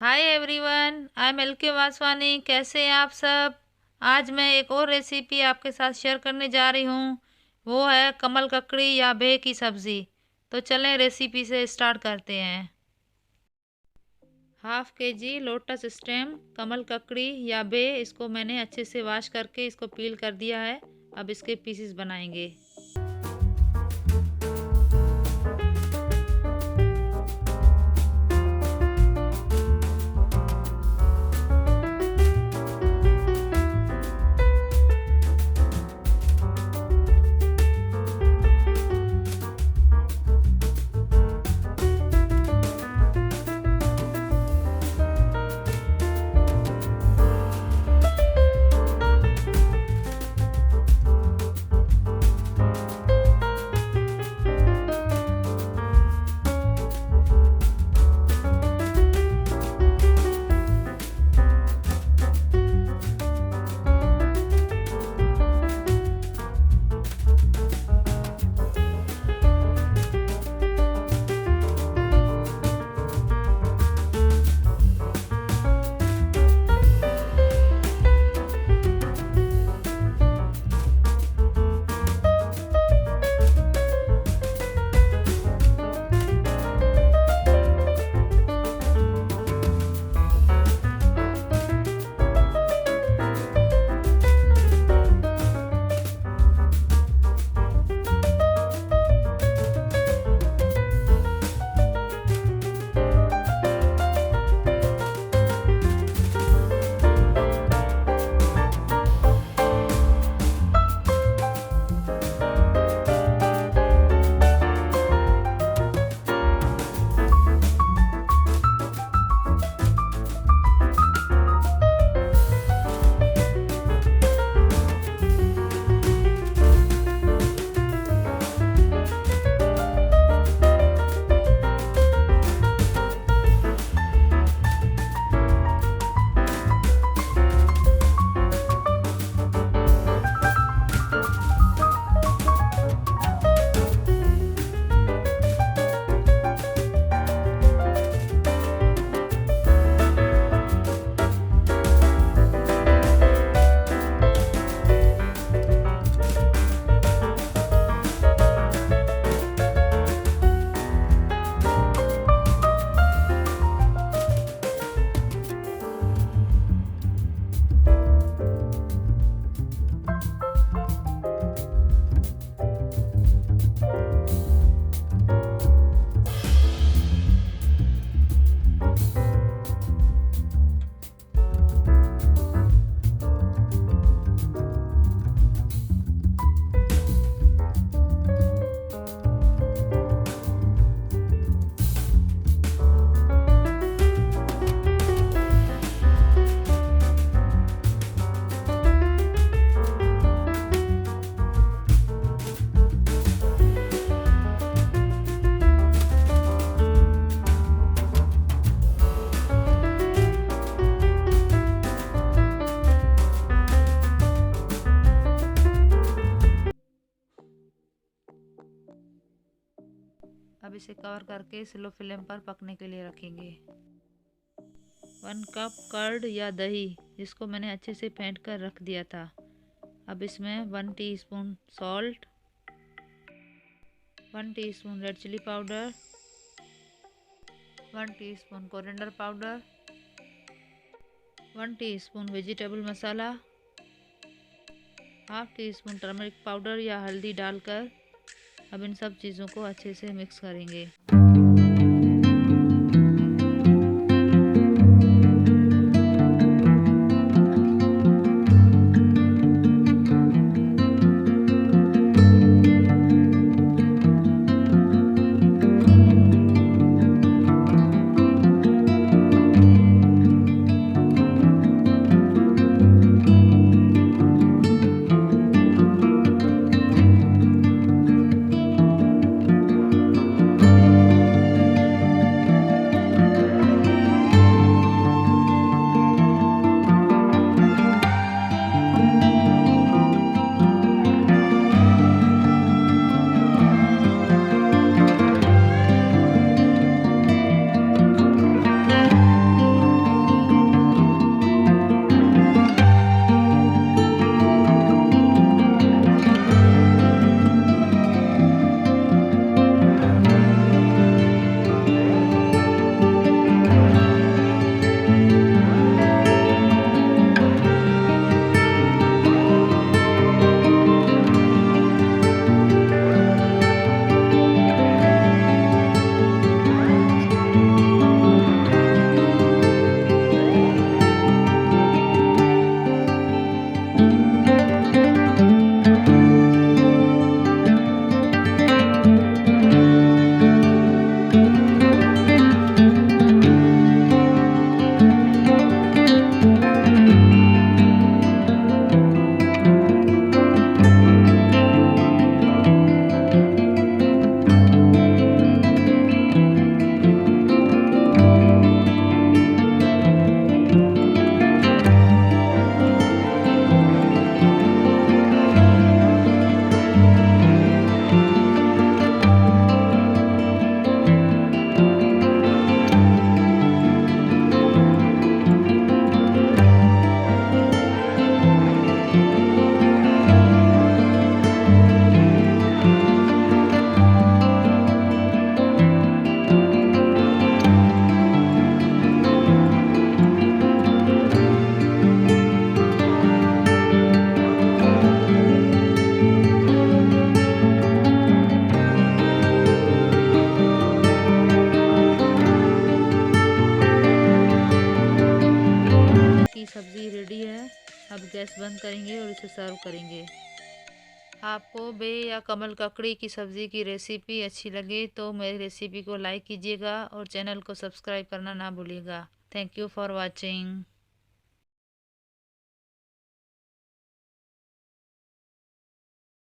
Hi everyone, I am LK Vaswani. कैसे हैं आप सब। आज मैं एक और रेसिपी आपके साथ शेयर करने जा रही हूँ। वो है कमल ककड़ी या बे की सब्ज़ी। तो चलें रेसिपी से स्टार्ट करते हैं। हाफ KG लोटस स्टेम कमल ककड़ी या बे, इसको मैंने अच्छे से वॉश करके इसको पील कर दिया है। अब इसके पीसेस बनाएंगे। अब इसे कवर करके स्लो फ्लेम पर पकने के लिए रखेंगे। 1 कप कर्ड या दही, जिसको मैंने अच्छे से फेंट कर रख दिया था। अब इसमें 1 teaspoon salt, 1 teaspoon red chilli powder, 1 teaspoon coriander powder, 1 teaspoon vegetable masala, half teaspoon turmeric powder या हल्दी डालकर अब इन सब चीज़ों को अच्छे से मिक्स करेंगे। सब्ज़ी रेडी है। अब गैस बंद करेंगे और इसे सर्व करेंगे। आपको बे या कमल ककड़ी की सब्ज़ी की रेसिपी अच्छी लगे तो मेरी रेसिपी को लाइक कीजिएगा और चैनल को सब्सक्राइब करना ना भूलिएगा। Thank you for watching.